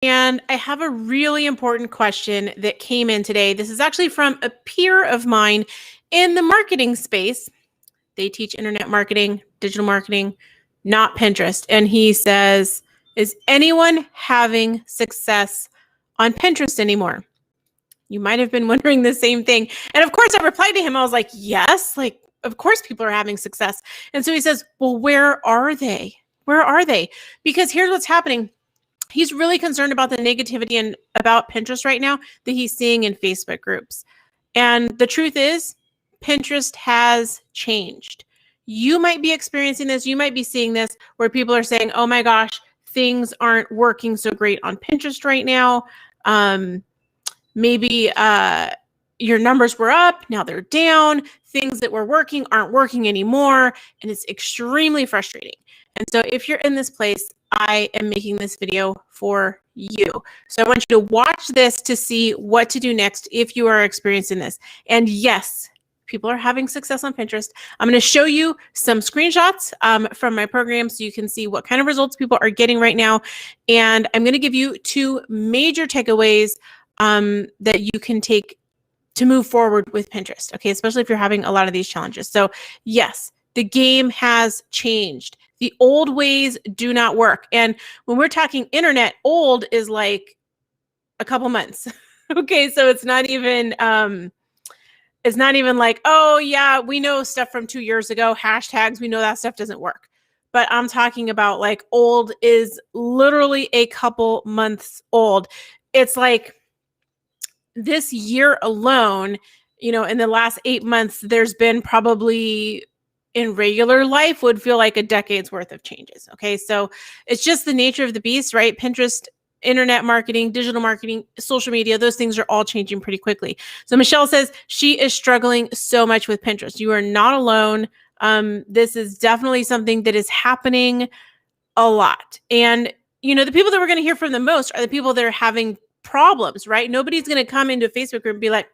And I have a really important question that came in today. This is actually from a peer of mine in the marketing space. They teach internet marketing, digital marketing, not Pinterest. And he says, is anyone having success on Pinterest anymore? You might have been wondering the same thing. And of course, I replied to him. I was like, yes, like, of course people are having success. And so he says, well, where are they? Where are they? Because here's what's happening. He's really concerned about the negativity and about Pinterest right now that he's seeing in Facebook groups. And the truth is, Pinterest has changed. You might be experiencing this. You might be seeing this where people are saying, oh my gosh, things aren't working so great on Pinterest right now. Maybe your numbers were up, now they're down. Things that were working aren't working anymore. And it's extremely frustrating. And so if you're in this place, I am making this video for you. So I want you to watch this to see what to do next if you are experiencing this. And yes, people are having success on Pinterest. I'm going to show you some screenshots from my program so you can see what kind of results people are getting right now. And I'm going to give you two major takeaways that you can take to move forward with Pinterest, okay? Especially if you're having a lot of these challenges. So yes, the game has changed. The old ways do not work. And when we're talking internet, old is like a couple months. Okay, so it's not even like, oh yeah, we know stuff from 2 years ago, hashtags, we know that stuff doesn't work. But I'm talking about like old is literally a couple months old. It's like this year alone, you know, in the last 8 months, there's been probably in regular life would feel like a decade's worth of changes. Okay. So it's just the nature of the beast, right? Pinterest, internet marketing, digital marketing, social media, those things are all changing pretty quickly. So Michelle says she is struggling so much with Pinterest. You are not alone. This is definitely something that is happening a lot. And, you know, the people that we're going to hear from the most are the people that are having problems, right? Nobody's going to come into a Facebook group and be like,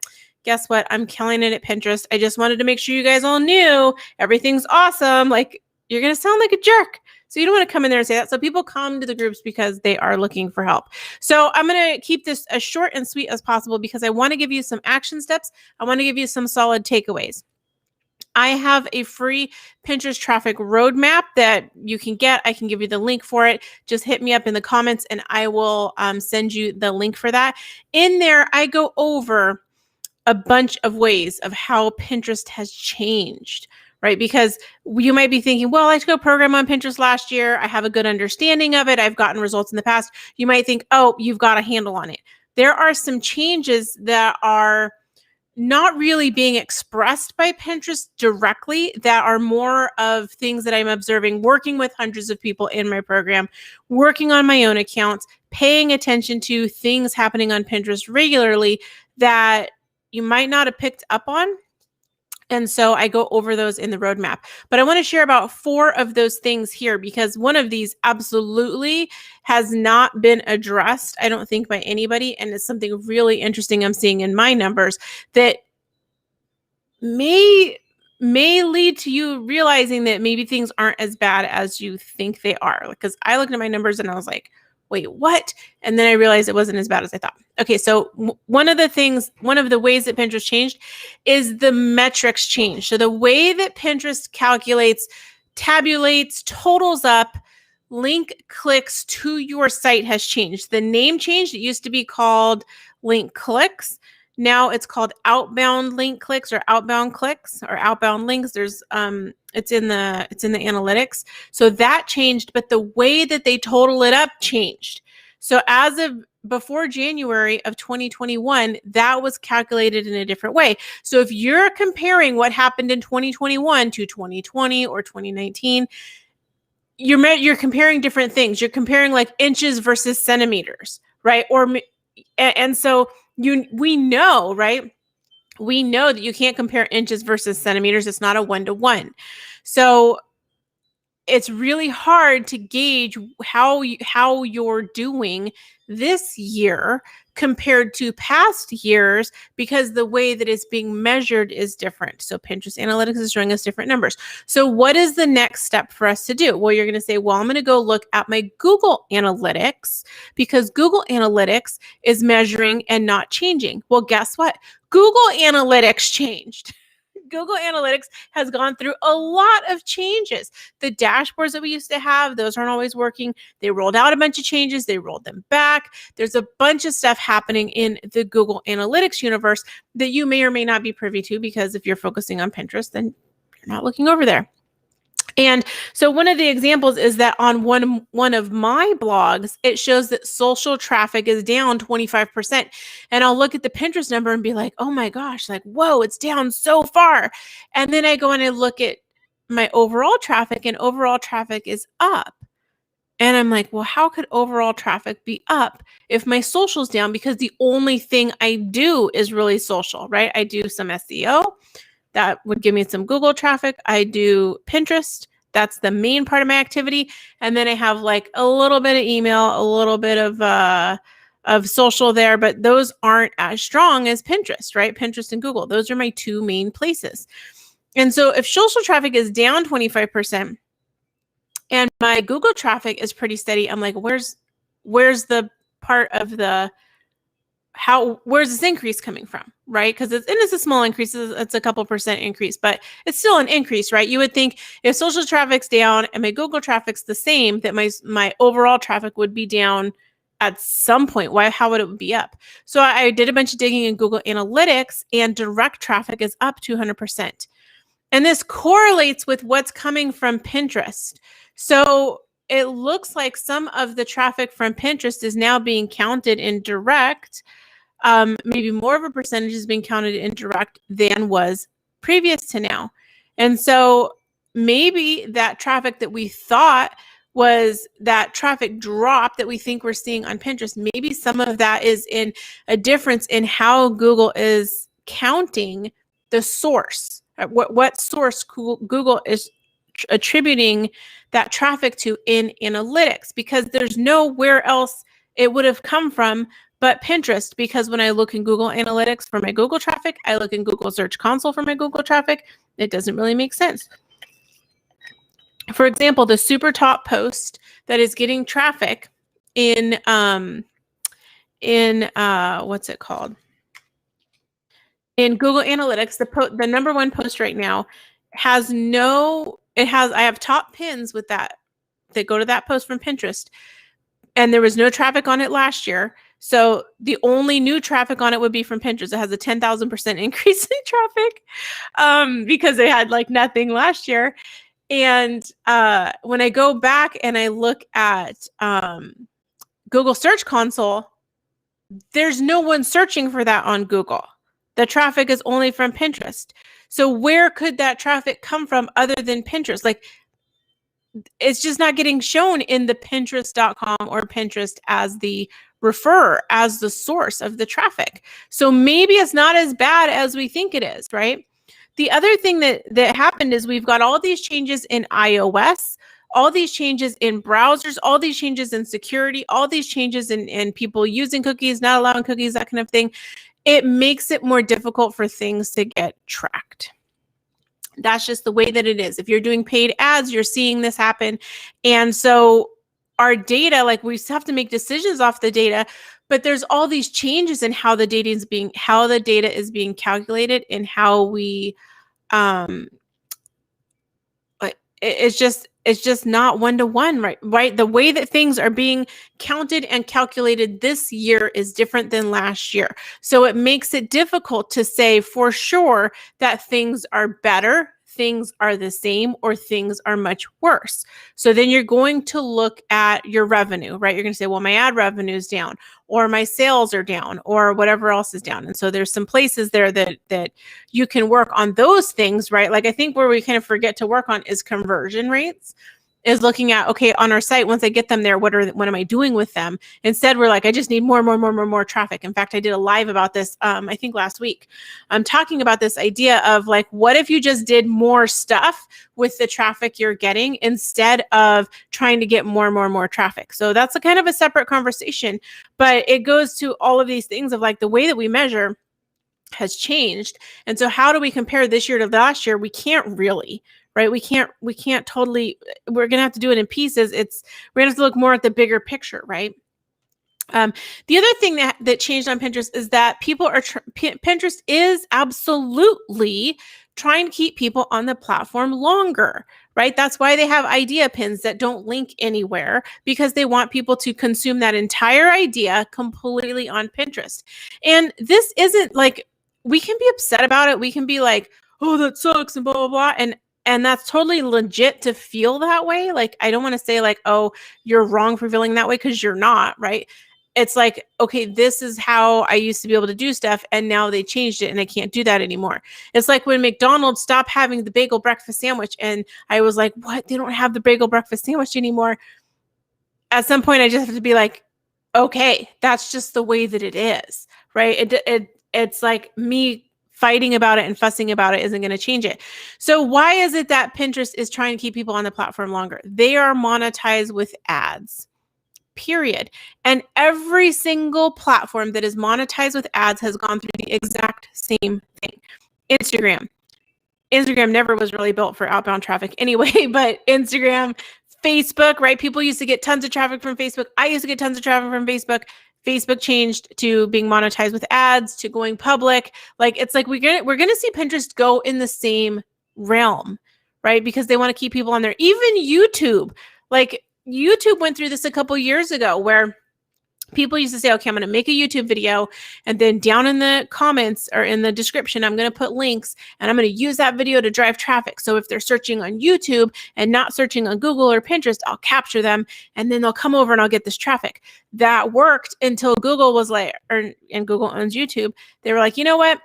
guess what? I'm killing it at Pinterest. I just wanted to make sure you guys all knew everything's awesome. Like, you're going to sound like a jerk. So you don't want to come in there and say that. So people come to the groups because they are looking for help. So I'm going to keep this as short and sweet as possible because I want to give you some action steps. I want to give you some solid takeaways. I have a free Pinterest traffic roadmap that you can get. I can give you the link for it. Just hit me up in the comments and I will send you the link for that. In there, I go over a bunch of ways of how Pinterest has changed, right? Because you might be thinking, well, I took a program on Pinterest last year. I have a good understanding of it. I've gotten results in the past. You might think, oh, you've got a handle on it. There are some changes that are not really being expressed by Pinterest directly, that are more of things that I'm observing, working with hundreds of people in my program, working on my own accounts, paying attention to things happening on Pinterest regularly that you might not have picked up on. And so I go over those in the roadmap. But I want to share about 4 of those things here because one of these absolutely has not been addressed, I don't think, by anybody. And it's something really interesting I'm seeing in my numbers that may lead to you realizing that maybe things aren't as bad as you think they are. Because I looked at my numbers and I was like, wait, what? And then I realized it wasn't as bad as I thought. Okay, so one of the ways that Pinterest changed is the metrics change. So the way that Pinterest calculates, tabulates, totals up link clicks to your site has changed. The name changed. It used to be called link clicks. Now it's called outbound link clicks or outbound clicks or outbound links. There's it's in the analytics. So that changed, but the way that they total it up changed. So as of before January of 2021, that was calculated in a different way. So if you're comparing what happened in 2021 to 2020 or 2019, you're comparing different things. You're comparing like inches versus centimeters, right? And so we know, right? We know that you can't compare inches versus centimeters. It's not a 1-to-1. So it's really hard to gauge how you're doing this year compared to past years, because the way that it's being measured is different. So Pinterest Analytics is showing us different numbers. So what is the next step for us to do? Well, you're going to say, well, I'm going to go look at my Google Analytics, because Google Analytics is measuring and not changing. Well, guess what? Google Analytics changed. Google Analytics has gone through a lot of changes. The dashboards that we used to have, those aren't always working. They rolled out a bunch of changes. They rolled them back. There's a bunch of stuff happening in the Google Analytics universe that you may or may not be privy to, because if you're focusing on Pinterest, then you're not looking over there. And so one of the examples is that on one of my blogs, it shows that social traffic is down 25%. And I'll look at the Pinterest number and be like, oh my gosh, like, whoa, it's down so far. And then I go and I look at my overall traffic, and overall traffic is up. And I'm like, well, how could overall traffic be up if my social's down? Because the only thing I do is really social, right? I do some SEO. That would give me some Google traffic. I do Pinterest. That's the main part of my activity. And then I have like a little bit of email, a little bit of social there, but those aren't as strong as Pinterest, right? Pinterest and Google. Those are my two main places. And so if social traffic is down 25% and my Google traffic is pretty steady, I'm like, where's the part of the where's this increase coming from, right? Because it's a small increase, it's a couple percent increase, but it's still an increase, right? You would think if social traffic's down and my Google traffic's the same, that my overall traffic would be down at some point. How would it be up? So I did a bunch of digging in Google Analytics, and direct traffic is up 200%. And this correlates with what's coming from Pinterest. So it looks like some of the traffic from Pinterest is now being counted in direct. Maybe more of a percentage is being counted in direct than was previous to now. And so maybe that traffic that we thought was that traffic drop that we think we're seeing on Pinterest, maybe some of that is in a difference in how Google is counting the source. What source Google is attributing that traffic to in analytics, because there's nowhere else it would have come from but Pinterest. Because when I look in Google Analytics for my Google traffic, I look in Google Search Console for my Google traffic, it doesn't really make sense. For example, the super top post that is getting traffic in what's it called? In Google Analytics, the number one post right now I have top pins with that go to that post from Pinterest, and there was no traffic on it last year. So the only new traffic on it would be from Pinterest. It has a 10,000% increase in traffic because they had like nothing last year. And when I go back and I look at Google Search Console, there's no one searching for that on Google. The traffic is only from Pinterest. So where could that traffic come from other than Pinterest? Like, it's just not getting shown in the Pinterest.com or Pinterest as the referrer, as the source of the traffic. So maybe it's not as bad as we think it is, right? The other thing that happened is we've got all these changes in iOS, all these changes in browsers, all these changes in security, all these changes in people using cookies, not allowing cookies, that kind of thing. It makes it more difficult for things to get tracked. That's just the way that it is. If you're doing paid ads, you're seeing this happen. And so our data, like, we have to make decisions off the data, but there's all these changes in how the data is being calculated, and how we it's just not one-to-one, right? The way that things are being counted and calculated this year is different than last year. So it makes it difficult to say for sure that things are better, things are the same, or things are much worse. So then you're going to look at your revenue, right? You're going to say, well, my ad revenue is down, or my sales are down, or whatever else is down. And so there's some places there that you can work on those things, right? Like, I think where we kind of forget to work on is conversion rates. is looking at, okay, on our site, once I get them there, what am I doing with them? Instead, we're like, I just need more traffic. In fact, I did a live about this, I think last week. I'm talking about this idea of like, what if you just did more stuff with the traffic you're getting instead of trying to get more traffic? So that's a kind of a separate conversation, but it goes to all of these things of like the way that we measure has changed. And so how do we compare this year to last year? We can't really, right? We can't totally, we're going to have to do it in pieces. We're going to have to look more at the bigger picture, right? The other thing that changed on Pinterest is that people are, Pinterest is absolutely trying to keep people on the platform longer, right? That's why they have idea pins that don't link anywhere, because they want people to consume that entire idea completely on Pinterest. And this isn't like, we can be upset about it. We can be like, oh, that sucks and blah, blah, blah. And that's totally legit to feel that way. Like, I don't want to say like, oh, you're wrong for feeling that way, because you're not, right? It's like, okay, this is how I used to be able to do stuff, and now they changed it and I can't do that anymore. It's like when McDonald's stopped having the bagel breakfast sandwich, and I was like, what? They don't have the bagel breakfast sandwich anymore. At some point, I just have to be like, okay, that's just the way that it is, right? It's like me fighting about it and fussing about it isn't going to change it. So why is it that Pinterest is trying to keep people on the platform longer? They are monetized with ads. Period. And every single platform that is monetized with ads has gone through the exact same thing. Instagram never was really built for outbound traffic anyway, but Instagram, Facebook, right? People used to get tons of traffic from Facebook. I used to get tons of traffic from Facebook. Facebook changed to being monetized with ads, to going public. Like, it's like we're gonna see Pinterest go in the same realm, right? Because they want to keep people on there. Even YouTube, like, YouTube went through this a couple years ago, where people used to say, okay, I'm going to make a YouTube video, and then down in the comments or in the description, I'm going to put links, and I'm going to use that video to drive traffic. So if they're searching on YouTube and not searching on Google or Pinterest, I'll capture them, and then they'll come over and I'll get this traffic. That worked until Google was like, and Google owns YouTube. They were like, you know what?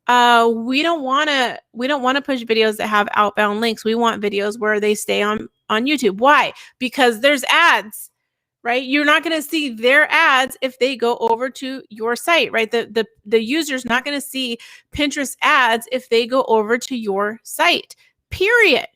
We don't want to push videos that have outbound links. We want videos where they stay on YouTube. Why? Because there's ads, right? You're not going to see their ads if they go over to your site, right? The user's not going to see Pinterest ads if they go over to your site, period.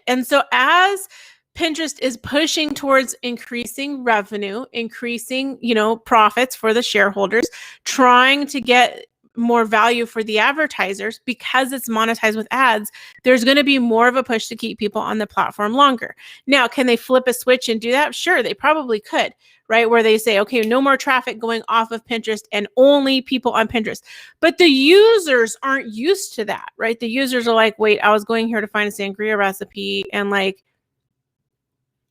And so as Pinterest is pushing towards increasing revenue, increasing, profits for the shareholders, trying to get more value for the advertisers because it's monetized with ads, there's going to be more of a push to keep people on the platform longer. Now, can they flip a switch and do that? Sure, they probably could, right? Where they say, okay, no more traffic going off of Pinterest and only people on Pinterest. But the users aren't used to that, right? The users are like, wait, I was going here to find a sangria recipe, and like,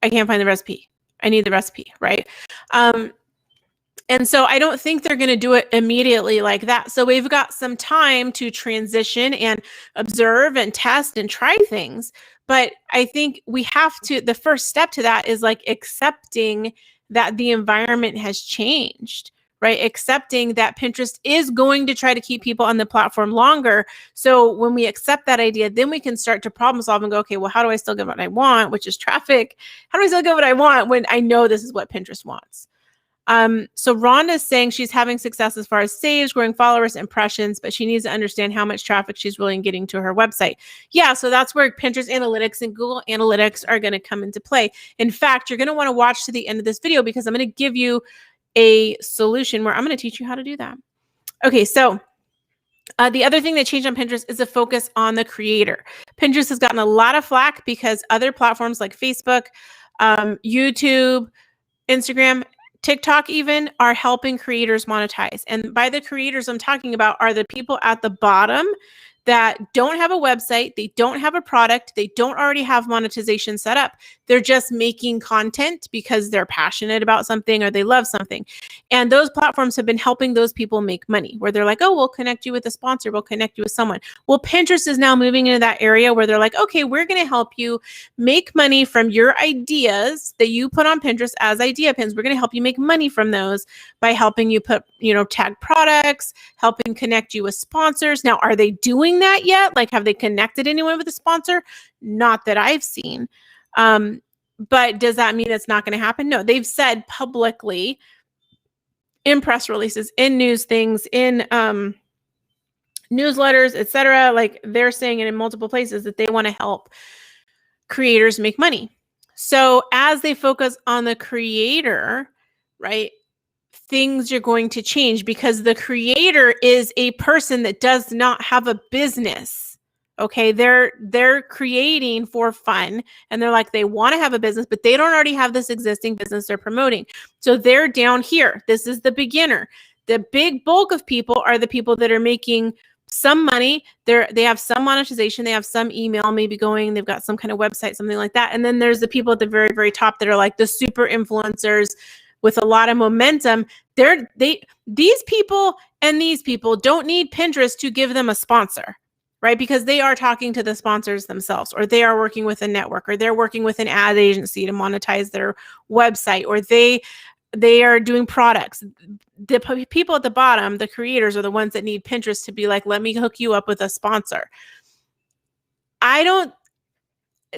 I can't find the recipe. I need the recipe, right? And so I don't think they're going to do it immediately like that. So we've got some time to transition and observe and test and try things. But I think we have to, the first step to that is like accepting that the environment has changed, right? Accepting that Pinterest is going to try to keep people on the platform longer. So when we accept that idea, then we can start to problem solve and go, okay, well, how do I still get what I want, which is traffic? How do I still get what I want when I know this is what Pinterest wants? So Rhonda's saying she's having success as far as saves, growing followers, impressions, but she needs to understand how much traffic she's really getting to her website. Yeah, so that's where Pinterest Analytics and Google Analytics are going to come into play. In fact, you're going to want to watch to the end of this video, because I'm going to give you a solution where I'm going to teach you how to do that. Okay, so the other thing that changed on Pinterest is a focus on the creator. Pinterest has gotten a lot of flack because other platforms like Facebook, YouTube, Instagram, TikTok even are helping creators monetize. And by the creators I'm talking about are the people at the bottom that don't have a website, they don't have a product, they don't already have monetization set up. They're just making content because they're passionate about something or they love something. And those platforms have been helping those people make money, where they're like, oh, we'll connect you with a sponsor, we'll connect you with someone. Well, Pinterest is now moving into that area where they're like, okay, we're going to help you make money from your ideas that you put on Pinterest as idea pins. We're going to help you make money from those by helping you put, tag products, helping connect you with sponsors. Now, are they doing that yet? Like, have they connected anyone with a sponsor? Not that I've seen. But does that mean it's not going to happen? No, they've said publicly in press releases, in news things, in newsletters, etc. Like they're saying it in multiple places that they want to help creators make money. So as they focus on the creator, right, things are going to change because the creator is a person that does not have a business. Okay, they're creating for fun and they're like they want to have a business, but they don't already have this existing business they're promoting. So they're down here. This is the beginner. The big bulk of people are the people that are making some money. They have some monetization, they have some email maybe going, they've got some kind of website, something like that. And then there's the people at the very, very top that are like the super influencers with a lot of momentum. These people and these people don't need Pinterest to give them a sponsor, right? Because they are talking to the sponsors themselves, or they are working with a network, or they're working with an ad agency to monetize their website, or they are doing products. The people at the bottom, the creators, are the ones that need Pinterest to be like, let me hook you up with a sponsor.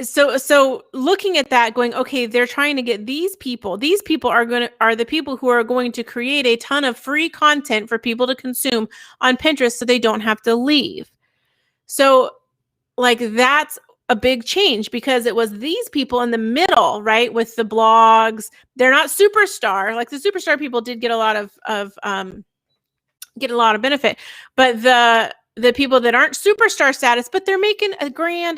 So looking at that going, okay, they're trying to get these people are the people who are going to create a ton of free content for people to consume on Pinterest so they don't have to leave. So like that's a big change because it was these people in the middle, right? With the blogs, they're not superstar. Like the superstar people did get a lot of benefit, but the people that aren't superstar status, but they're making a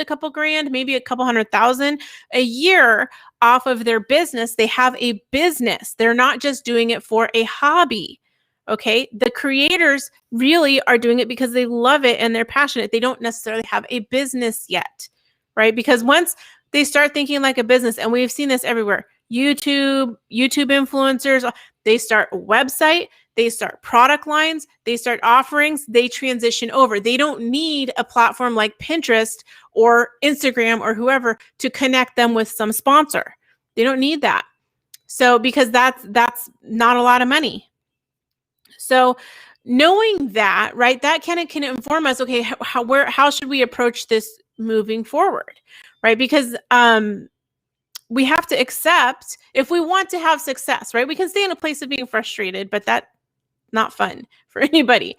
couple grand, maybe a couple $100,000 a year off of their business. They have a business. They're not just doing it for a hobby. Okay. The creators really are doing it because they love it and they're passionate. They don't necessarily have a business yet, right? Because once they start thinking like a business, and we've seen this everywhere, YouTube influencers, they start a website, they start product lines, they start offerings, they transition over. They don't need a platform like Pinterest or Instagram or whoever to connect them with some sponsor. They don't need that. So because that's not a lot of money. So knowing that, right, that can inform us, okay, how should we approach this moving forward, right? Because we have to accept, if we want to have success, right, we can stay in a place of being frustrated, but that's not fun for anybody.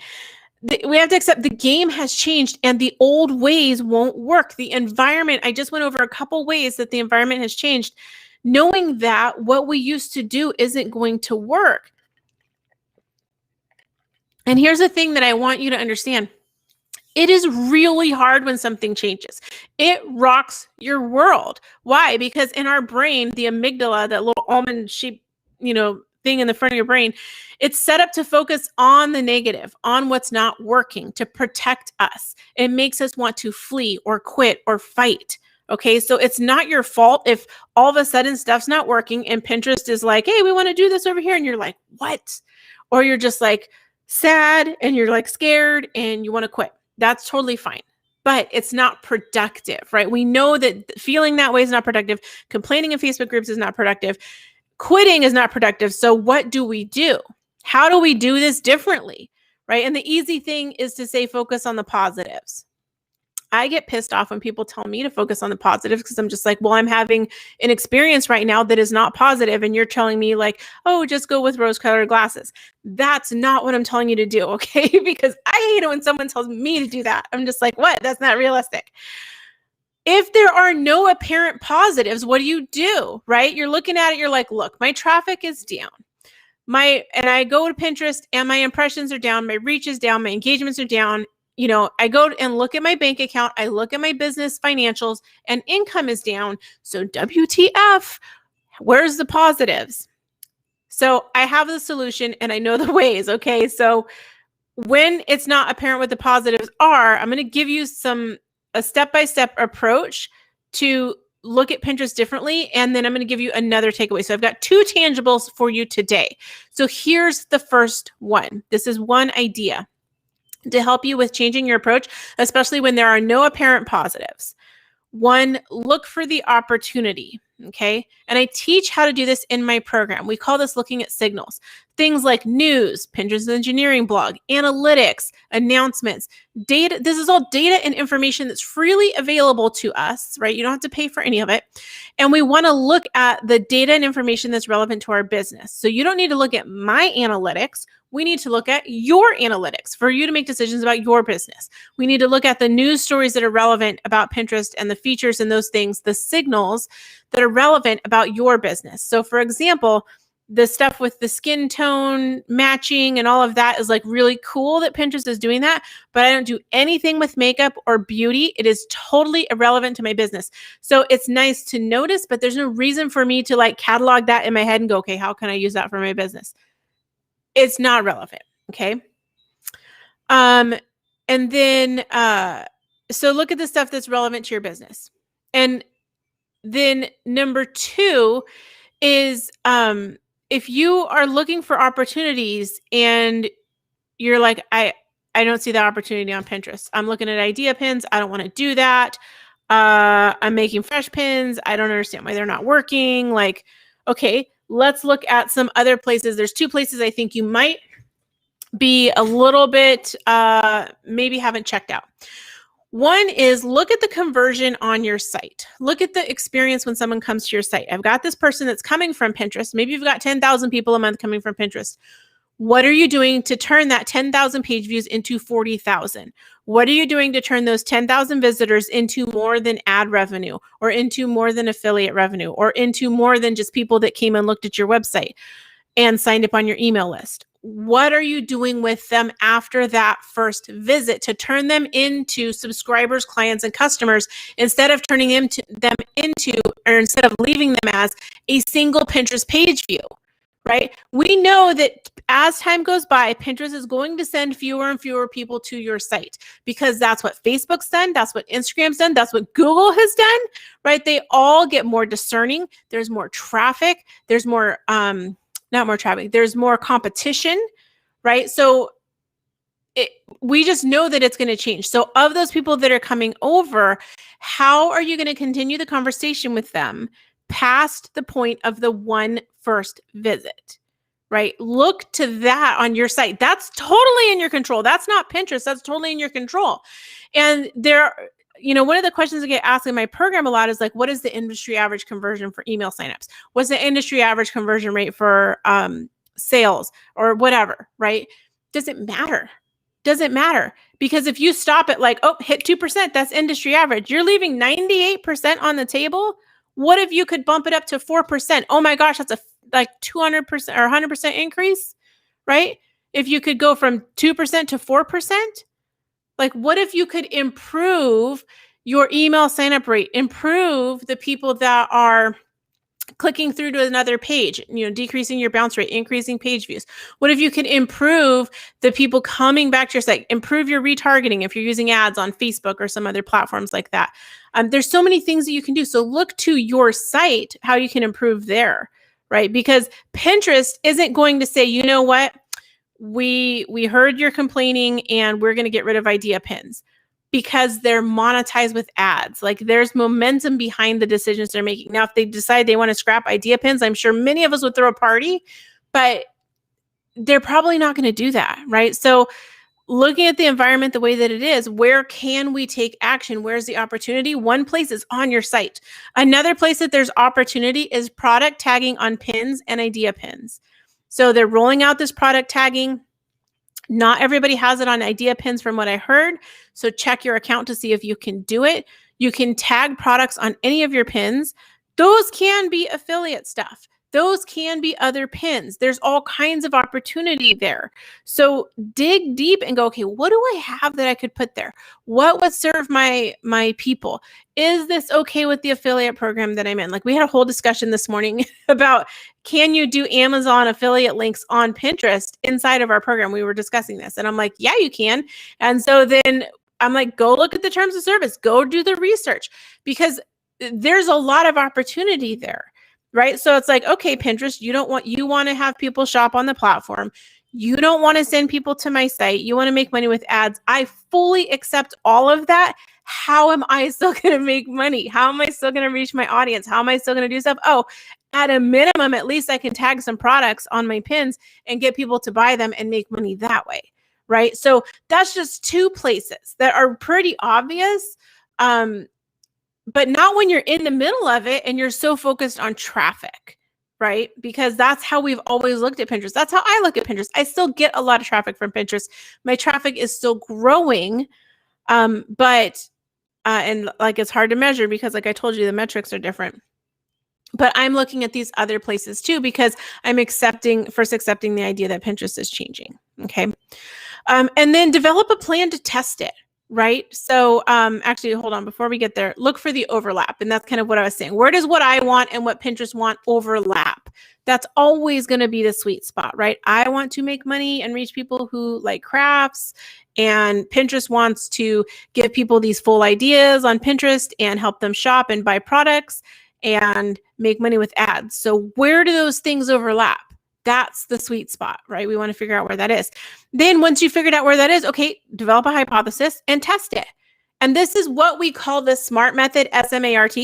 We have to accept the game has changed and the old ways won't work. The environment, I just went over a couple ways that the environment has changed. Knowing that what we used to do isn't going to work. And here's the thing that I want you to understand. It is really hard when something changes. It rocks your world. Why? Because in our brain, the amygdala, that little almond shape, thing in the front of your brain, it's set up to focus on the negative, on what's not working, to protect us. It makes us want to flee or quit or fight. Okay, so it's not your fault if all of a sudden stuff's not working and Pinterest is like, hey, we want to do this over here. And you're like, what? Or you're just like sad and you're like scared and you want to quit. That's totally fine. But it's not productive, right? We know that feeling that way is not productive. Complaining in Facebook groups is not productive. Quitting is not productive. So what do we do? How do we do this differently, right? And the easy thing is to say, focus on the positives. I get pissed off when people tell me to focus on the positives because I'm just like, well, I'm having an experience right now that is not positive. And you're telling me like, oh, just go with rose-colored glasses. That's not what I'm telling you to do, okay? Because I hate it when someone tells me to do that. I'm just like, what? That's not realistic. If there are no apparent positives, what do? Right? You're looking at it, you're like, look, my traffic is down. And I go to Pinterest and my impressions are down, my reach is down, my engagements are down. I go and look at my bank account, I look at my business financials, and income is down. So WTF, where's the positives? So I have the solution and I know the ways, okay? So when it's not apparent what the positives are, I'm going to give you a step-by-step approach to look at Pinterest differently. And then I'm going to give you another takeaway. So I've got 2 tangibles for you today. So here's the first one. This is one idea to help you with changing your approach, especially when there are no apparent positives. 1, look for the opportunity. Okay. And I teach how to do this in my program. We call this looking at signals. Things like news, Pinterest engineering blog, analytics, announcements, data. This is all data and information that's freely available to us, right? You don't have to pay for any of it. And we want to look at the data and information that's relevant to our business. So you don't need to look at my analytics. We need to look at your analytics for you to make decisions about your business. We need to look at the news stories that are relevant about Pinterest and the features and those things, the signals that are relevant about your business. So for example, the stuff with the skin tone matching and all of that is like really cool that Pinterest is doing that, but I don't do anything with makeup or beauty. It is totally irrelevant to my business. So it's nice to notice, but there's no reason for me to like catalog that in my head and go, okay, how can I use that for my business? It's not relevant. Okay. And then, so look at the stuff that's relevant to your business. And then number 2 is, if you are looking for opportunities and you're like, I don't see the opportunity on Pinterest. I'm looking at idea pins. I don't want to do that. I'm making fresh pins. I don't understand why they're not working. Like, okay, let's look at some other places. There's 2 places I think you might be a little bit, maybe haven't checked out. One is look at the conversion on your site. Look at the experience when someone comes to your site. I've got this person that's coming from Pinterest. Maybe you've got 10,000 people a month coming from Pinterest. What are you doing to turn that 10,000 page views into 40,000? What are you doing to turn those 10,000 visitors into more than ad revenue, or into more than affiliate revenue, or into more than just people that came and looked at your website and signed up on your email list? What are you doing with them after that first visit to turn them into subscribers, clients, and customers, instead of turning them into, or instead of leaving them as a single Pinterest page view, right? We know that as time goes by, Pinterest is going to send fewer and fewer people to your site, because that's what Facebook's done. That's what Instagram's done. That's what Google has done, right? They all get more discerning. There's more traffic. There's more, not more traffic, there's more competition, right? So we just know that it's going to change. So of those people that are coming over, how are you going to continue the conversation with them past the point of the one first visit, right? Look to that on your site. That's totally in your control. That's not Pinterest. That's totally in your control. And one of the questions I get asked in my program a lot is like, what is the industry average conversion for email signups? What's the industry average conversion rate for sales or whatever, right? Doesn't matter. Doesn't matter. Because if you stop at like, oh, hit 2%, that's industry average. You're leaving 98% on the table. What if you could bump it up to 4%? Oh my gosh, that's a like 200% or 100% increase, right? If you could go from 2% to 4%. Like, what if you could improve your email sign-up rate, improve the people that are clicking through to another page, decreasing your bounce rate, increasing page views? What if you can improve the people coming back to your site, improve your retargeting if you're using ads on Facebook or some other platforms like that? There's so many things that you can do. So look to your site, how you can improve there, right? Because Pinterest isn't going to say, you know what? We heard you're complaining and we're going to get rid of idea pins, because they're monetized with ads. Like, there's momentum behind the decisions they're making. Now, if they decide they want to scrap idea pins, I'm sure many of us would throw a party, but they're probably not going to do that, right? So looking at the environment the way that it is, where can we take action? Where's the opportunity? One place is on your site. Another place that there's opportunity is product tagging on pins and idea pins. So they're rolling out this product tagging. Not everybody has it on idea pins from what I heard. So check your account to see if you can do it. You can tag products on any of your pins. Those can be affiliate stuff. Those can be other pins. There's all kinds of opportunity there. So dig deep and go, okay, what do I have that I could put there? What would serve my people? Is this okay with the affiliate program that I'm in? Like, we had a whole discussion this morning about, can you do Amazon affiliate links on Pinterest inside of our program? We were discussing this and I'm like, yeah, you can. And so then I'm like, go look at the terms of service, go do the research, because there's a lot of opportunity there. Right? So it's like, okay, Pinterest, you want to have people shop on the platform. You don't want to send people to my site. You want to make money with ads. I fully accept all of that. how am I still going to make money? How am I still going to reach my audience? How am I still going to do stuff? Oh, at a minimum, at least I can tag some products on my pins and get people to buy them and make money that way, right? So that's just two places that are pretty obvious, but not when you're in the middle of it and you're so focused on traffic, right? Because that's how we've always looked at Pinterest. That's how I look at Pinterest. I still get a lot of traffic from Pinterest. My traffic is still growing, but and like it's hard to measure because, like I told you, the metrics are different. But I'm looking at these other places too because I'm accepting the idea that Pinterest is changing. Okay. And then develop a plan to test it, right? So actually, hold on. Before we get there, look for the overlap. And that's kind of what I was saying. Where does what I want and what Pinterest want overlap? That's always going to be the sweet spot, right? I want to make money and reach people who like crafts, and Pinterest wants to give people these full ideas on Pinterest and help them shop and buy products and make money with ads. So where do those things overlap? That's the sweet spot, right? We want to figure out where that is. Then once you figured out where that is, okay, develop a hypothesis and test it. And this is what we call the SMART method, SMART,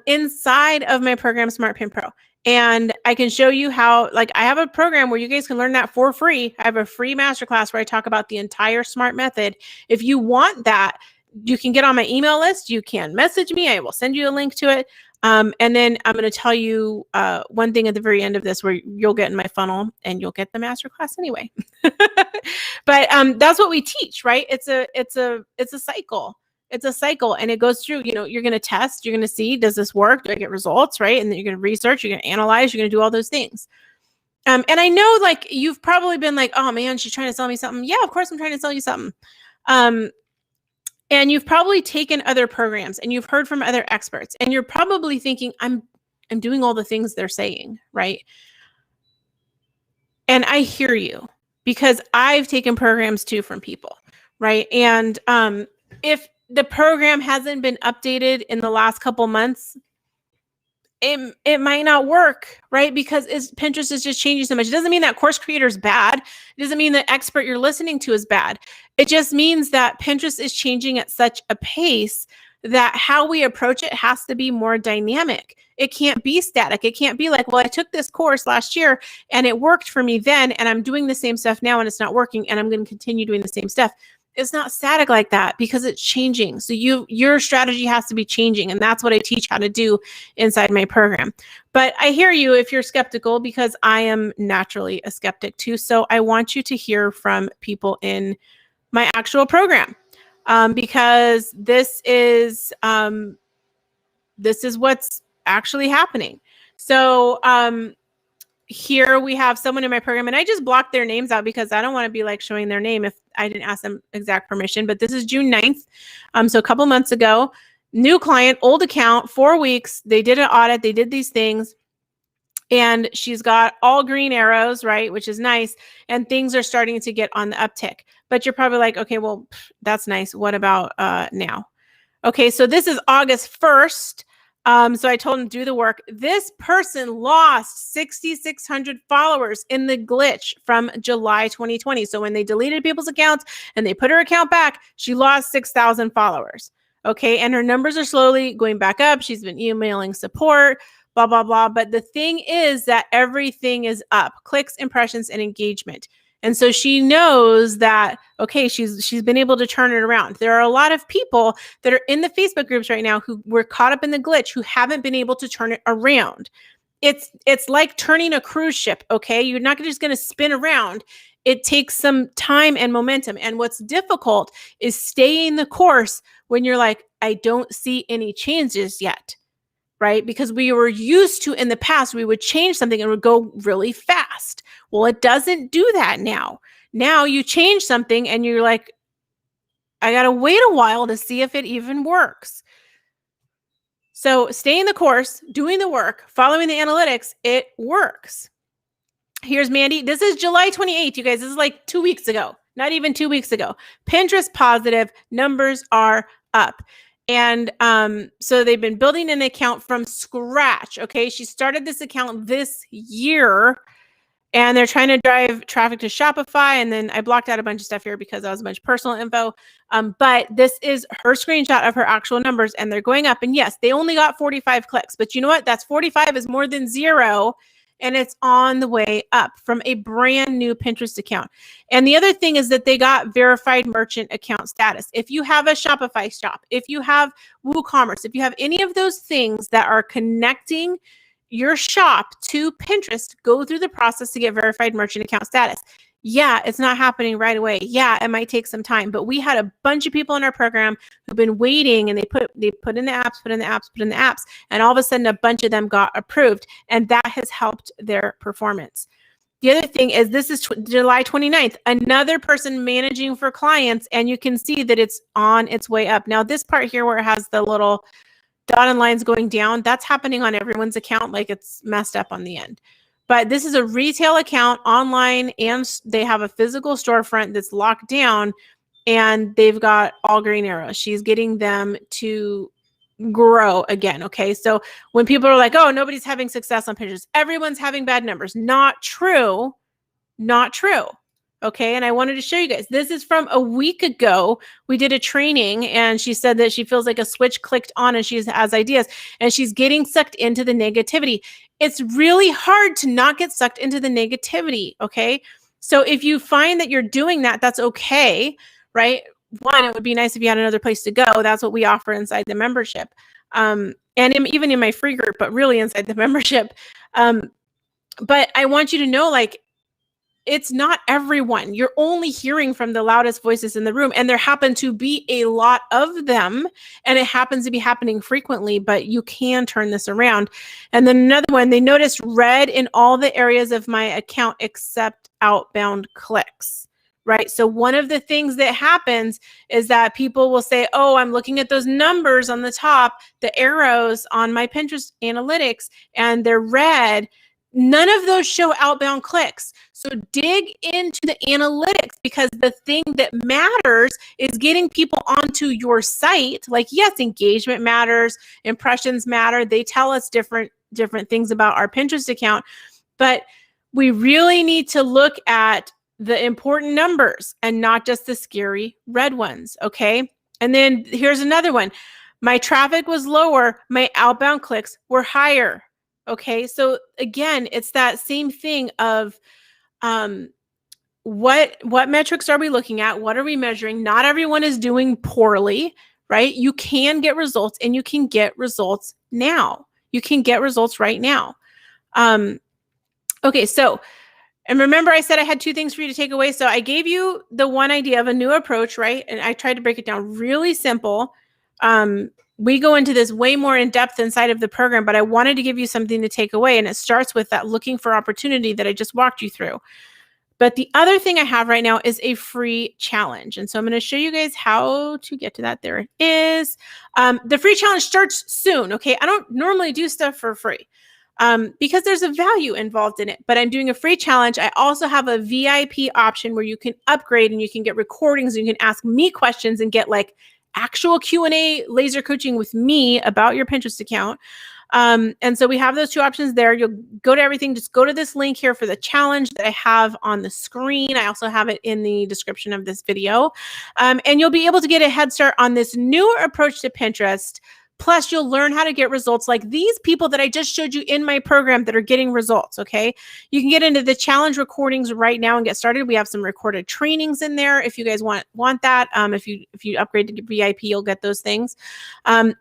inside of my program, Smart Pin Pro. And I can show you how, like, I have a program where you guys can learn that for free. I have a free masterclass where I talk about the entire SMART method. If you want that, you can get on my email list. You can message me. I will send you a link to it. And then I'm going to tell you one thing at the very end of this where you'll get in my funnel and you'll get the masterclass anyway. But that's what we teach, right? It's a cycle. It's a cycle, and it goes through, you're going to test, you're going to see, does this work? Do I get results, right? And then you're going to research, you're going to analyze, you're going to do all those things. And I know, like, you've probably been like, oh man, she's trying to sell me something. Yeah, of course I'm trying to sell you something. And you've probably taken other programs and you've heard from other experts, and you're probably thinking, I'm doing all the things they're saying, right? And I hear you because I've taken programs too from people, right? And if the program hasn't been updated in the last couple months, it might not work, right? Because Pinterest is just changing so much. It doesn't mean that course creator is bad. It doesn't mean the expert you're listening to is bad. It just means that Pinterest is changing at such a pace that how we approach it has to be more dynamic. It can't be static. It can't be like, well, I took this course last year and it worked for me then, and I'm doing the same stuff now and it's not working, and I'm going to continue doing the same stuff. It's not static like that because it's changing. So your strategy has to be changing. And that's what I teach how to do inside my program. But I hear you if you're skeptical, because I am naturally a skeptic too. So I want you to hear from people in my actual program, because this is what's actually happening. So here we have someone in my program, and I just blocked their names out because I don't want to be like showing their name if I didn't ask them exact permission. But this is June 9th. So a couple months ago, new client, old account, 4 weeks. They did an audit. They did these things. And she's got all green arrows, right? Which is nice. And things are starting to get on the uptick. But you're probably like, okay, well, that's nice. What about now? Okay, so this is August 1st. So I told him do the work. This person lost 6,600 followers in the glitch from July 2020. So when they deleted people's accounts and they put her account back, she lost 6,000 followers. Okay, and her numbers are slowly going back up. She's been emailing support, blah, blah, blah. But the thing is that everything is up: clicks, impressions, and engagement. And so she knows that, okay, she's been able to turn it around. There are a lot of people that are in the Facebook groups right now who were caught up in the glitch, who haven't been able to turn it around. It's like turning a cruise ship, okay? You're not just going to spin around. It takes some time and momentum. And what's difficult is staying the course when you're like, I don't see any changes yet, right? Because we were used to, in the past, we would change something and it would go really fast. Well, it doesn't do that now. Now you change something and you're like, I got to wait a while to see if it even works. So staying the course, doing the work, following the analytics, it works. Here's Mandy. This is July 28th, you guys. This is like 2 weeks ago, not even 2 weeks ago. Pinterest positive, numbers are up. And so they've been building an account from scratch. Okay. She started this account this year. and they're trying to drive traffic to Shopify. And then I blocked out a bunch of stuff here because that was a bunch of personal info. But this is her screenshot of her actual numbers, and they're going up. And yes, they only got 45 clicks, but you know what? That's 45 is more than 0. And it's on the way up from a brand new Pinterest account. And the other thing is that they got verified merchant account status. If you have a Shopify shop, if you have WooCommerce, if you have any of those things that are connecting your shop to Pinterest, go through the process to get verified merchant account status. Yeah, it's not happening right away. Yeah, it might take some time, but we had a bunch of people in our program who've been waiting, and they put in the apps, and all of a sudden a bunch of them got approved, and that has helped their performance. The other thing is this is July 29th, another person managing for clients, and you can see that it's on its way up. Now this part here where it has the little dotted lines going down, that's happening on everyone's account, like it's messed up on the end. But this is a retail account online, and they have a physical storefront that's locked down, and they've got all green arrows. She's getting them to grow again. Okay. So when people are like, oh, nobody's having success on Pinterest, everyone's having bad numbers. Not true. Not true. Okay. And I wanted to show you guys, this is from a week ago. We did a training, and she said that she feels like a switch clicked on and she has ideas, and she's getting sucked into the negativity. It's really hard to not get sucked into the negativity. Okay. So if you find that you're doing that, that's okay. Right. One, it would be nice if you had another place to go. That's what we offer inside the membership. And even in my free group, but really inside the membership. But I want you to know, like, it's not everyone. You're only hearing from the loudest voices in the room, and there happen to be a lot of them, and it happens to be happening frequently, but you can turn this around. And then another one, they noticed red in all the areas of my account except outbound clicks, right? So one of the things that happens is that people will say, oh, I'm looking at those numbers on the top, the arrows on my Pinterest analytics, and they're red. None of those show outbound clicks. So dig into the analytics, because the thing that matters is getting people onto your site. Like, yes, engagement matters, impressions matter. They tell us different things about our Pinterest account, but we really need to look at the important numbers and not just the scary red ones. Okay. And then here's another one. My traffic was lower. My outbound clicks were higher. Okay, so again, it's that same thing of what metrics are we looking at? What are we measuring? Not everyone is doing poorly, right? You can get results, and you can get results now. You can get results right now. Okay, so, and remember I said I had 2 things for you to take away. So I gave you the one idea of a new approach, right? And I tried to break it down really simple. We go into this way more in depth inside of the program, but I wanted to give you something to take away. And it starts with that looking for opportunity that I just walked you through. But the other thing I have right now is a free challenge. And so I'm going to show you guys how to get to that. There it is. The free challenge starts soon. Okay. I don't normally do stuff for free because there's a value involved in it, but I'm doing a free challenge. I also have a VIP option where you can upgrade, and you can get recordings, and you can ask me questions and get like actual Q&A laser coaching with me about your Pinterest account. And so we have those 2 options there. You'll go to everything. Just go to this link here for the challenge that I have on the screen. I also have it in the description of this video. And you'll be able to get a head start on this newer approach to Pinterest. Plus, you'll learn how to get results like these people that I just showed you in my program that are getting results, okay? You can get into the challenge recordings right now and get started. We have some recorded trainings in there if you guys want that. If you upgrade to VIP, you'll get those things.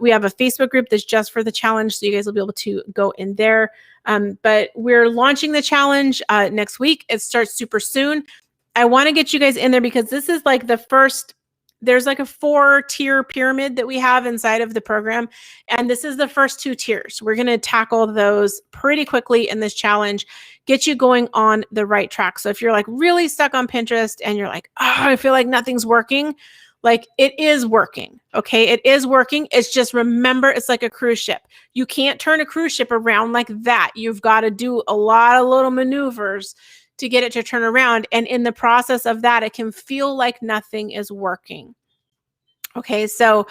We have a Facebook group that's just for the challenge, so you guys will be able to go in there. But we're launching the challenge next week. It starts super soon. I want to get you guys in there because this is like the first. There's like a 4-tier pyramid that we have inside of the program. And this is the first 2 tiers. We're going to tackle those pretty quickly in this challenge, get you going on the right track. So if you're like really stuck on Pinterest and you're like, oh, I feel like nothing's working, like it is working. Okay. It is working. It's just, remember, it's like a cruise ship. You can't turn a cruise ship around like that. You've got to do a lot of little maneuvers to get it to turn around. And in the process of that, it can feel like nothing is working. Okay, so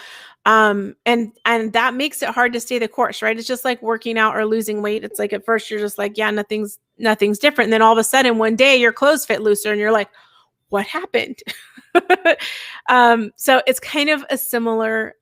and that makes it hard to stay the course, right? It's just like working out or losing weight. It's like at first you're just like, yeah, nothing's different. And then all of a sudden one day your clothes fit looser and you're like, what happened? So it's kind of a similar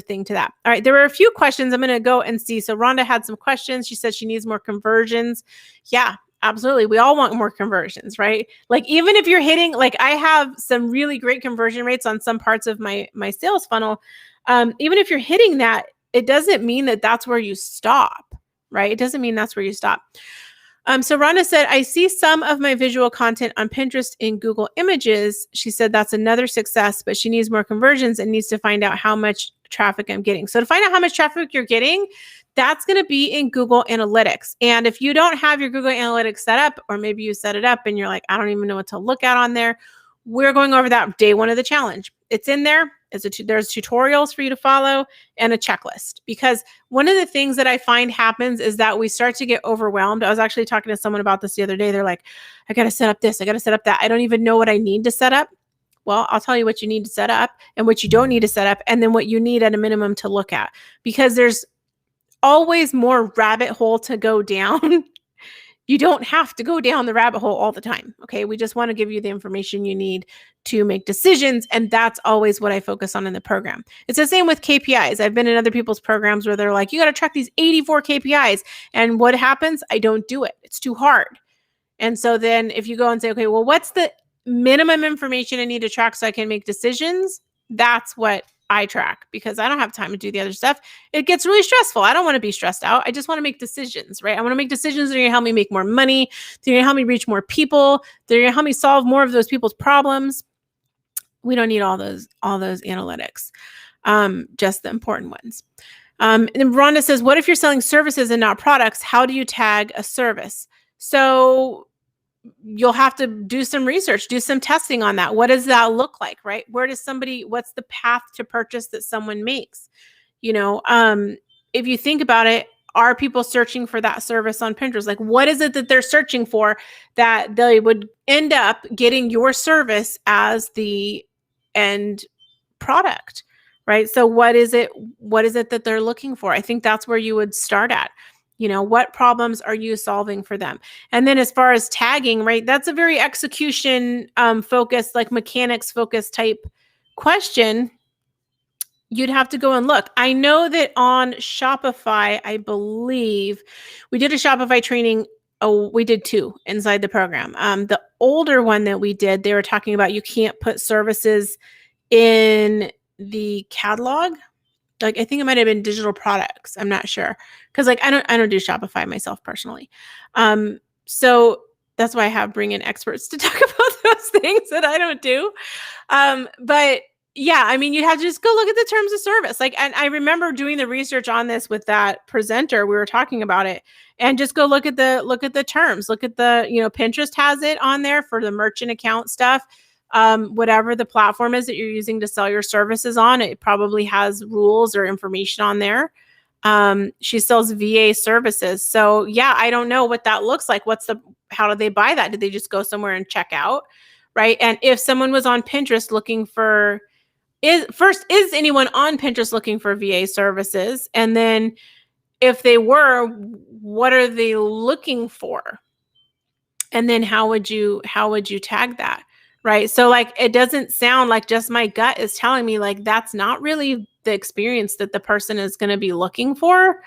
thing to that. All right, there were a few questions. I'm going to go and see. So Rhonda had some questions. She said she needs more conversions. Yeah, absolutely. We all want more conversions, right? Like even if you're hitting, like I have some really great conversion rates on some parts of my sales funnel. Even if you're hitting that, it doesn't mean that that's where you stop, right? It doesn't mean that's where you stop. So Rhonda said, I see some of my visual content on Pinterest in Google Images. She said that's another success, but she needs more conversions and needs to find out how much traffic I'm getting. So to find out how much traffic you're getting, that's going to be in Google Analytics. And if you don't have your Google Analytics set up, or maybe you set it up and you're like, I don't even know what to look at on there, we're going over that day one of the challenge. It's in there. There's tutorials for you to follow and a checklist, because one of the things that I find happens is that we start to get overwhelmed. I was actually talking to someone about this the other day. They're like, I got to set up this. I got to set up that. I don't even know what I need to set up. Well, I'll tell you what you need to set up and what you don't need to set up, and then what you need at a minimum to look at, because there's always more rabbit hole to go down. You don't have to go down the rabbit hole all the time. Okay. We just want to give you the information you need to make decisions. And that's always what I focus on in the program. It's the same with KPIs. I've been in other people's programs where they're like, you got to track these 84 KPIs. And what happens? I don't do it. It's too hard. And so then if you go and say, okay, well, what's the minimum information I need to track so I can make decisions? That's what I track, because I don't have time to do the other stuff. It gets really stressful. I don't want to be stressed out. I just want to make decisions, right? I want to make decisions that are going to help me make more money. They're going to help me reach more people. They're going to help me solve more of those people's problems. We don't need all those analytics, just the important ones. And Rhonda says, what if you're selling services and not products? How do you tag a service? So you'll have to do some research, do some testing on that. What does that look like, right? What's the path to purchase that someone makes? If you think about it, are people searching for that service on Pinterest? Like, what is it that they're searching for that they would end up getting your service as the end product, right? So what is it that they're looking for? I think that's where you would start at. What problems are you solving for them? And then as far as tagging, right, that's a very execution focused, like mechanics focused type question. You'd have to go and look. I know that on Shopify, I believe we did a Shopify training. Oh, we did 2 inside the program. The older one that we did, they were talking about you can't put services in the catalog. Like, I think it might have been digital products. I'm not sure. Cause like, I don't do Shopify myself personally. So that's why I bring in experts to talk about those things that I don't do. But yeah, I mean, you'd have to just go look at the terms of service. Like, and I remember doing the research on this with that presenter. We were talking about it, and just go look at the terms, look at the, Pinterest has it on there for the merchant account stuff. Whatever the platform is that you're using to sell your services on, it probably has rules or information on there. She sells VA services. So yeah, I don't know what that looks like. How do they buy that? Did they just go somewhere and check out? Right. And if someone was on Pinterest looking for, is anyone on Pinterest looking for VA services? And then if they were, what are they looking for? And then how would you tag that? Right. So like, it doesn't sound like, just my gut is telling me like, that's not really the experience that the person is going to be looking for.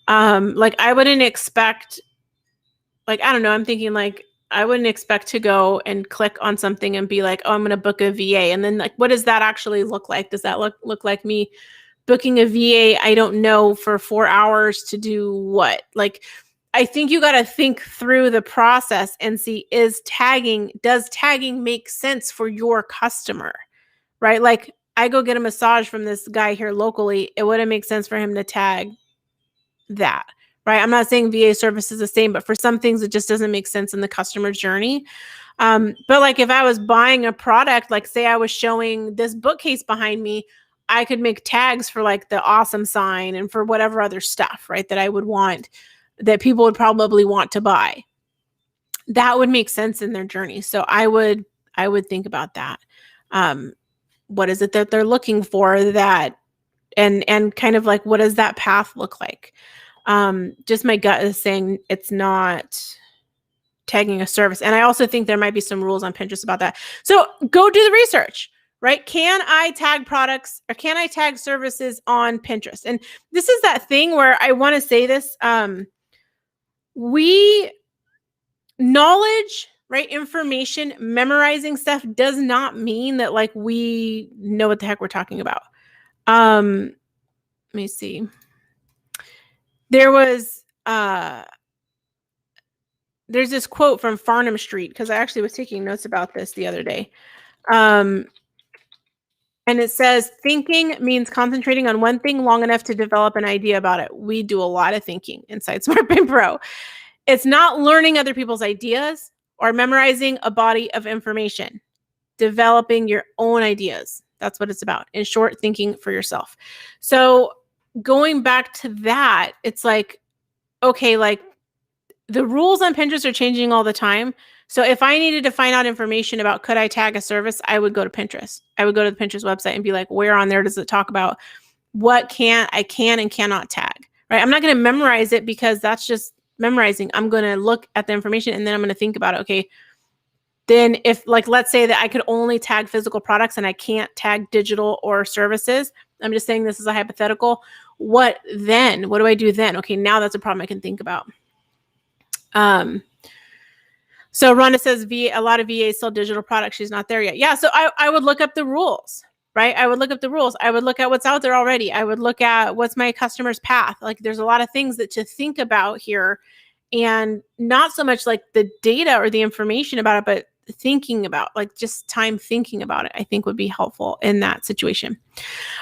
Like I wouldn't expect, like, I don't know. I'm thinking like, I wouldn't expect to go and click on something and be like, oh, I'm going to book a VA. And then like, what does that actually look like? Does that look like me booking a VA? I don't know, for 4 hours to do what? Like, I think you got to think through the process and see, does tagging make sense for your customer, right? Like I go get a massage from this guy here locally. It wouldn't make sense for him to tag that, right? I'm not saying VA service is the same, but for some things, it just doesn't make sense in the customer journey. But like if I was buying a product, like say I was showing this bookcase behind me, I could make tags for like the awesome sign and for whatever other stuff, right, that I would want, that people would probably want to buy. That would make sense in their journey. So I would think about that what is it that they're looking for, that and kind of like, what does that path look like? Just my gut is saying it's not tagging a service. And I also think there might be some rules on Pinterest about that. So go do the research, right? Can I tag products or can I tag services on Pinterest? And this is that thing where I want to say this, knowledge, right? Information, memorizing stuff does not mean that like we know what the heck we're talking about. Let me see. There was, there's this quote from Farnham Street, because I actually was taking notes about this the other day. And it says, thinking means concentrating on one thing long enough to develop an idea about it. We do a lot of thinking inside SmartPin Pro. It's not learning other people's ideas or memorizing a body of information. Developing your own ideas. That's what it's about. In short, thinking for yourself. So going back to that, it's like, okay, like the rules on Pinterest are changing all the time. So if I needed to find out information about could I tag a service, I would go to Pinterest. I would go to the Pinterest website and be like, where on there does it talk about what I can and cannot tag, right? I'm not going to memorize it because that's just memorizing. I'm going to look at the information and then I'm going to think about it. Okay, then if like, let's say that I could only tag physical products and I can't tag digital or services. I'm just saying this is a hypothetical. What then? What do I do then? Okay, now that's a problem I can think about. So Rhonda says a lot of VAs sell digital products. She's not there yet. Yeah. So I would look up the rules, right? I would look up the rules. I would look at what's out there already. I would look at what's my customer's path. Like there's a lot of things that to think about here, and not so much like the data or the information about it, but thinking about, like just time thinking about it, I think would be helpful in that situation.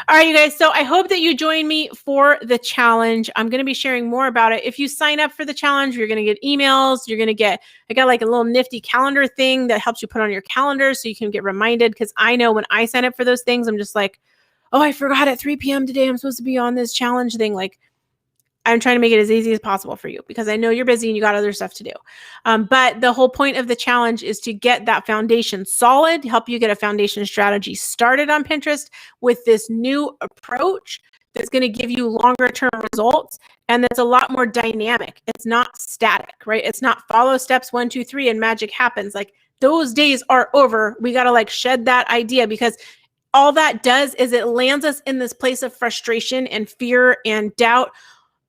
All right, you guys. So I hope that you join me for the challenge. I'm going to be sharing more about it. If you sign up for the challenge, you're going to get emails. I got like a little nifty calendar thing that helps you put on your calendar so you can get reminded. Because I know when I sign up for those things, I'm just like, oh, I forgot at 3 p.m. today, I'm supposed to be on this challenge thing. Like, I'm trying to make it as easy as possible for you because I know you're busy and you got other stuff to do. But the whole point of the challenge is to get that foundation solid, help you get a foundation strategy started on Pinterest with this new approach that's going to give you longer term results. And that's a lot more dynamic. It's not static, right? It's not follow steps 1, 2, 3 and magic happens. Like those days are over. We got to like shed that idea, because all that does is it lands us in this place of frustration and fear and doubt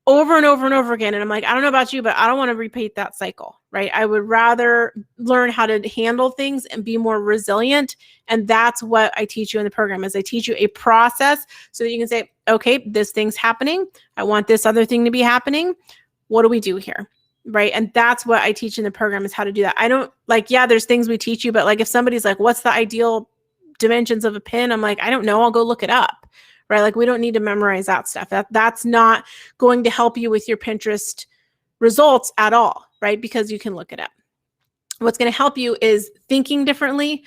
over and over and over again. And I'm like, I don't know about you, but I don't want to repeat that cycle, right? I would rather learn how to handle things and be more resilient. And that's what I teach you in the program, is I teach you a process so that you can say, okay, this thing's happening. I want this other thing to be happening. What do we do here? Right. And that's what I teach in the program, is how to do that. I don't like, yeah, there's things we teach you, but like if somebody's like, what's the ideal dimensions of a pin? I'm like, I don't know. I'll go look it up. Right? Like we don't need to memorize that stuff. That's not going to help you with your Pinterest results at all, right? Because you can look it up. What's going to help you is thinking differently,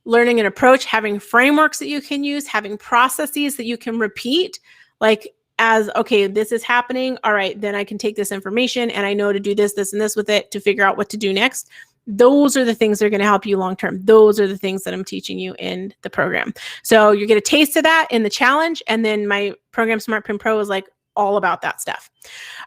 learning an approach, having frameworks that you can use, having processes that you can repeat, like as, okay, this is happening. All right, then I can take this information and I know to do this, this, and this with it to figure out what to do next. Those are the things that are going to help you long-term. Those are the things that I'm teaching you in the program. So you get a taste of that in the challenge. And then my program SmartPin Pro is like all about that stuff.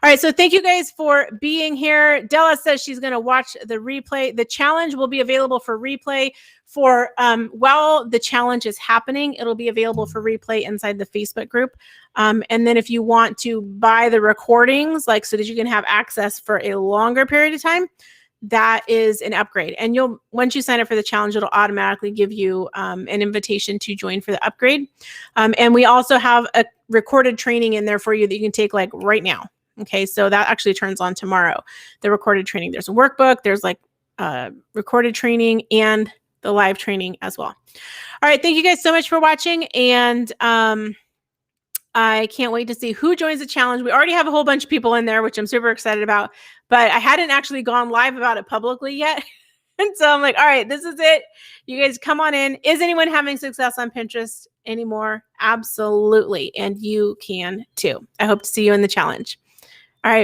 All right. So thank you guys for being here. Della says she's going to watch the replay. The challenge will be available for replay for while the challenge is happening. It'll be available for replay inside the Facebook group. And then if you want to buy the recordings, like so that you can have access for a longer period of time, that is an upgrade. And once you sign up for the challenge, it'll automatically give you an invitation to join for the upgrade. And we also have a recorded training in there for you that you can take like right now. Okay, so that actually turns on tomorrow. The recorded training, there's a workbook, there's like recorded training and the live training as well. All right, thank you guys so much for watching. And I can't wait to see who joins the challenge. We already have a whole bunch of people in there, which I'm super excited about, but I hadn't actually gone live about it publicly yet. And so I'm like, all right, this is it. You guys come on in. Is anyone having success on Pinterest anymore? Absolutely. And you can too. I hope to see you in the challenge. All right.